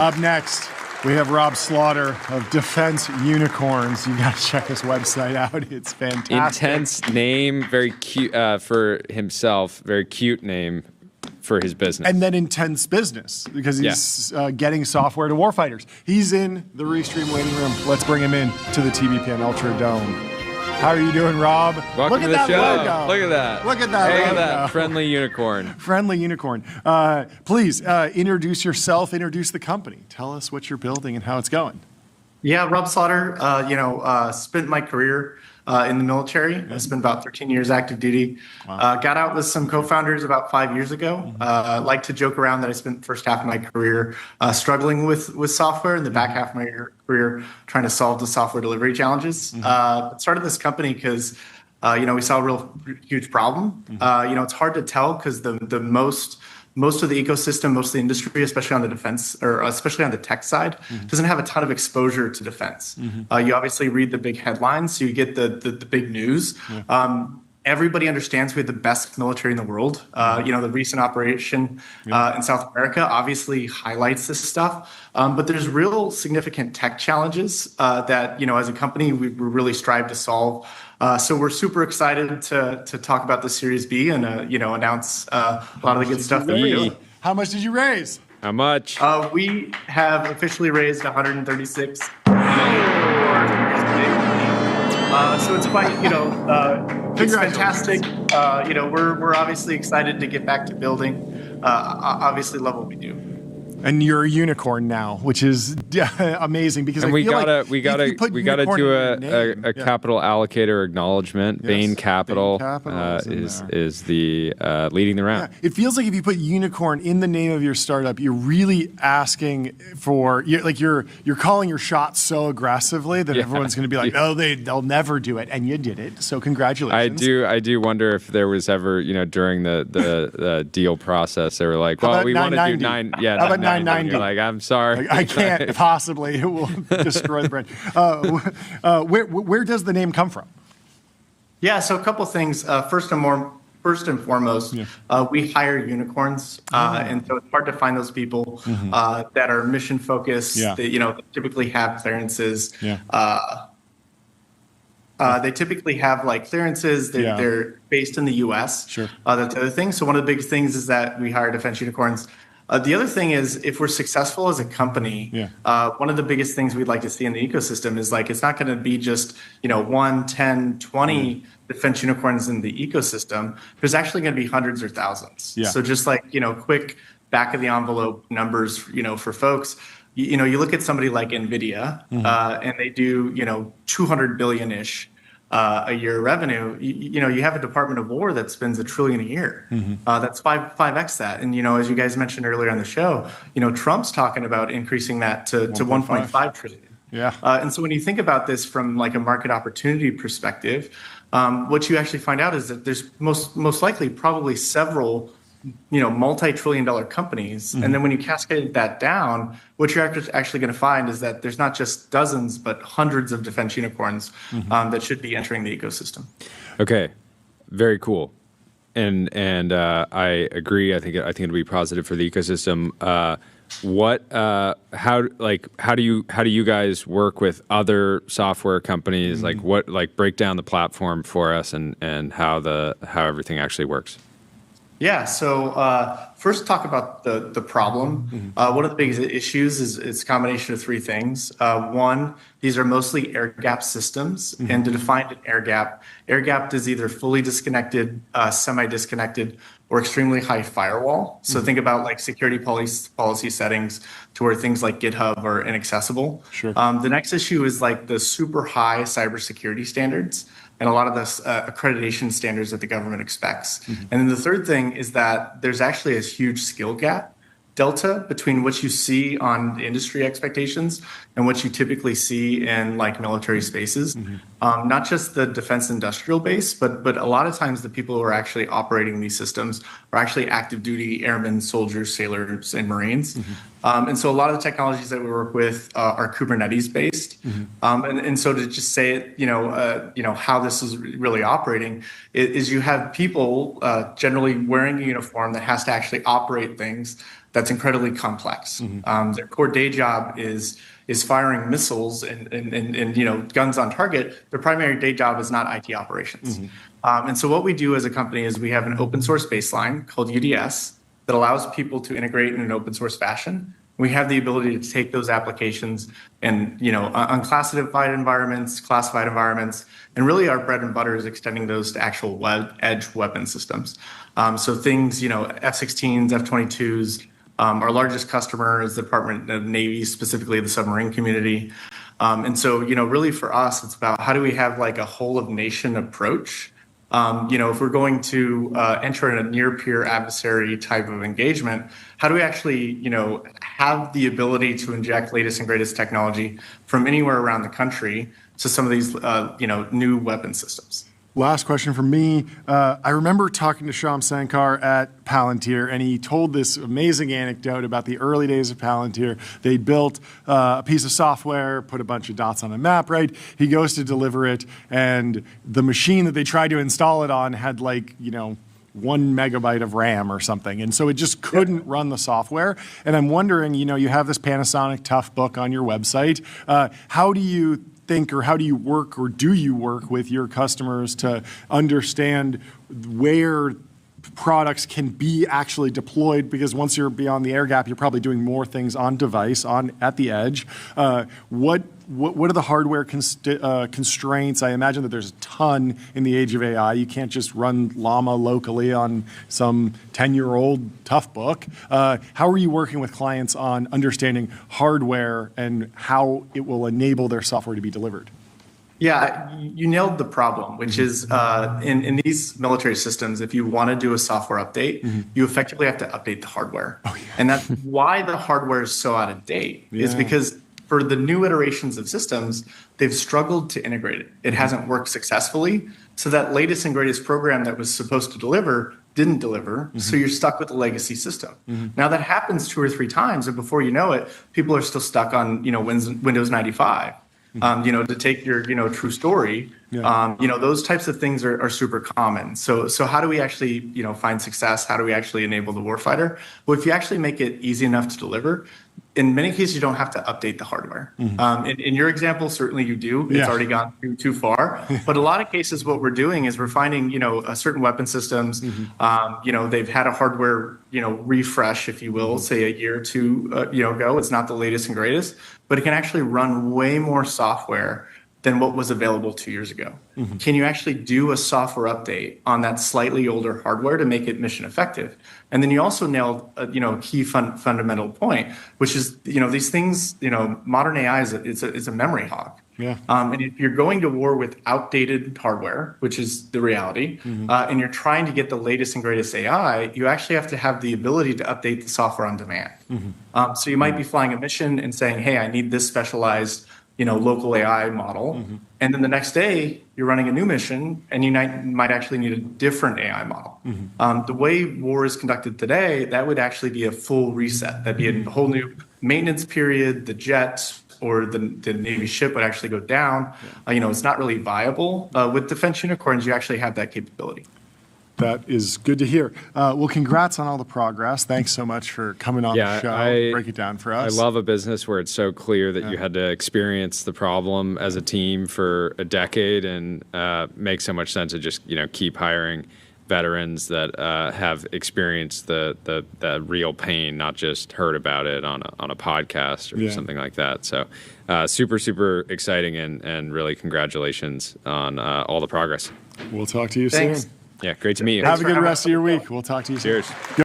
Up next, we have Rob Slaughter of Defense Unicorns. You got to check his website out. It's fantastic. Intense name, very cute for himself, very cute name for his business. And then intense business because he's getting software to warfighters. He's in the Restream waiting room. Let's bring him in to the TBPN Ultradome. How are you doing, Rob? Welcome to the show. Logo. Look at that. Look at that. Look logo. at that. Friendly unicorn. Friendly unicorn. Please introduce yourself, introduce the company. Tell us what you're building and how it's going. Yeah, Rob Slaughter, spent my career in the military. I spent about 13 years active duty. Wow. Got out with some co-founders about 5 years ago. Like to joke around that I spent the first half of my career struggling with software, and the back half of my career trying to solve the software delivery challenges. Started this company because we saw a real huge problem. It's hard to tell because the most of the ecosystem, most of the industry, especially on the defense or especially on the tech side, doesn't have a ton of exposure to defense. You obviously read the big headlines, so you get the big news. Everybody understands we have the best military in the world. The recent operation in South America obviously highlights this stuff. But there's real significant tech challenges that, as a company, we really strive to solve. So we're super excited to talk about the Series B and, announce a lot of the good stuff that we're doing. How much did you raise? How much? We have officially raised 136 million. So it's quite, it's fantastic. We're obviously excited to get back to building. Obviously love what we do. And you're a unicorn now, which is amazing because and we gotta do a capital allocator acknowledgement. Yes. Bain Capital, is the leading the round. Yeah. It feels like if you put unicorn in the name of your startup, you're really asking for you're calling your shots so aggressively that everyone's going to be like, oh, they'll never do it, and you did it. So congratulations. I do wonder if there was ever during the deal process they were like, well, we want to do 9. Yeah. How about 990? Like, I'm sorry. I can't possibly. It will destroy the brand. Where does the name come from? Yeah, so a couple things. First and foremost, we hire unicorns, and so it's hard to find those people that are mission focused. Yeah. That typically have clearances. Yeah. They typically have clearances. They're based in the U.S. Sure. That's the other thing. So one of the big things is that we hire defense unicorns. The other thing is, if we're successful as a company, one of the biggest things we'd like to see in the ecosystem is it's not going to be just 1, 10, 20 defense unicorns in the ecosystem. There's actually going to be hundreds or thousands. Yeah. So just quick back of the envelope numbers, for folks. You look at somebody like NVIDIA, and they do 200 billion-ish. A year revenue, you have a Department of War that spends $1 trillion a year. That's 5x that. And, as you guys mentioned earlier on the show, Trump's talking about increasing that to 1.5 trillion. Yeah. And so when you think about this from a market opportunity perspective, what you actually find out is that there's most likely probably several multi-trillion-dollar companies. And then when you cascade that down, what you're actually going to find is that there's not just dozens, but hundreds of defense unicorns that should be entering the ecosystem. Okay, very cool. And I agree. I think it'll be positive for the ecosystem. How do you guys work with other software companies? Break down the platform for us and how everything actually works. Yeah. So first, talk about the problem. One of the biggest issues is it's a combination of three things. One, these are mostly air-gapped systems, and to define an air-gapped is either fully disconnected, semi-disconnected, or extremely high firewall. So think about security policy settings to where things like GitHub are inaccessible. Sure. The next issue is the super high cybersecurity standards and a lot of the accreditation standards that the government expects. And then the third thing is that there's actually a huge skill gap delta between what you see on industry expectations and what you typically see in military spaces. Not just the defense industrial base, but a lot of times the people who are actually operating these systems are actually active duty airmen, soldiers, sailors, and Marines. And so a lot of the technologies that we work with are Kubernetes based. And so to just say it, how this is really operating is you have people generally wearing a uniform that has to actually operate things that's incredibly complex. Their core day job is firing missiles and guns on target. Their primary day job is not IT operations. And so what we do as a company is we have an open source baseline called UDS that allows people to integrate in an open source fashion. We have the ability to take those applications and, unclassified environments, classified environments, and really our bread and butter is extending those to actual edge weapon systems. So things, F-16s, F-22s. Our largest customer is the Department of Navy, specifically the submarine community. And so, really for us, it's about how do we have like a whole of nation approach. If we're going to enter in a near peer adversary type of engagement, how do we actually, have the ability to inject latest and greatest technology from anywhere around the country to some of these, new weapon systems? Last question from me. I remember talking to Shyam Sankar at Palantir, and he told this amazing anecdote about the early days of Palantir. They built a piece of software, put a bunch of dots on a map, right? He goes to deliver it, and the machine that they tried to install it on had 1 megabyte of RAM or something. And so it just couldn't run the software. And I'm wondering, you have this Panasonic Tough book on your website. How do you think, or how do you work, or do you work with your customers to understand where products can be actually deployed? Because once you're beyond the air gap, you're probably doing more things on device, at the edge. What are the hardware constraints? I imagine that there's a ton in the age of AI. You can't just run Llama locally on some 10-year-old Tough book. How are you working with clients on understanding hardware and how it will enable their software to be delivered? Yeah, you nailed the problem, which is in these military systems, if you want to do a software update, you effectively have to update the hardware. And that's why the hardware is so out of date, is because for the new iterations of systems, they've struggled to integrate it. It hasn't worked successfully. So that latest and greatest program that was supposed to deliver didn't deliver. So you're stuck with the legacy system. Now that happens 2 or 3 times, and before you know it, people are still stuck on Windows 95. To take your, true story, those types of things are super common. So how do we actually, find success? How do we actually enable the warfighter? Well, if you actually make it easy enough to deliver, in many cases, you don't have to update the hardware. In your example, certainly you do. It's already gone too far. But a lot of cases, what we're doing is we're finding, certain weapon systems, they've had a hardware, refresh, if you will, say a year or 2, ago. It's not the latest and greatest, but it can actually run way more software than what was available 2 years ago. Can you actually do a software update on that slightly older hardware to make it mission effective? And then you also nailed a key fundamental point, which is these things, modern AI is a memory hog. And if you're going to war with outdated hardware, which is the reality, and you're trying to get the latest and greatest AI, you actually have to have the ability to update the software on demand. So you might be flying a mission and saying, hey, I need this specialized local AI model. And then the next day you're running a new mission and you might actually need a different AI model. The way war is conducted today, that would actually be a full reset. That'd be a whole new maintenance period. The jet or the Navy ship would actually go down. It's not really viable. With Defense Unicorns, you actually have that capability. That is good to hear. Well, congrats on all the progress. Thanks so much for coming on the show. Break it down for us. I love a business where it's so clear that you had to experience the problem as a team for a decade, and makes so much sense to just keep hiring veterans that have experienced the real pain, not just heard about it on a podcast or something like that. So super exciting, and really congratulations on all the progress. We'll talk to you Thanks. soon. Yeah, great to meet you. Have a good rest of your week. We'll talk to you soon. Cheers.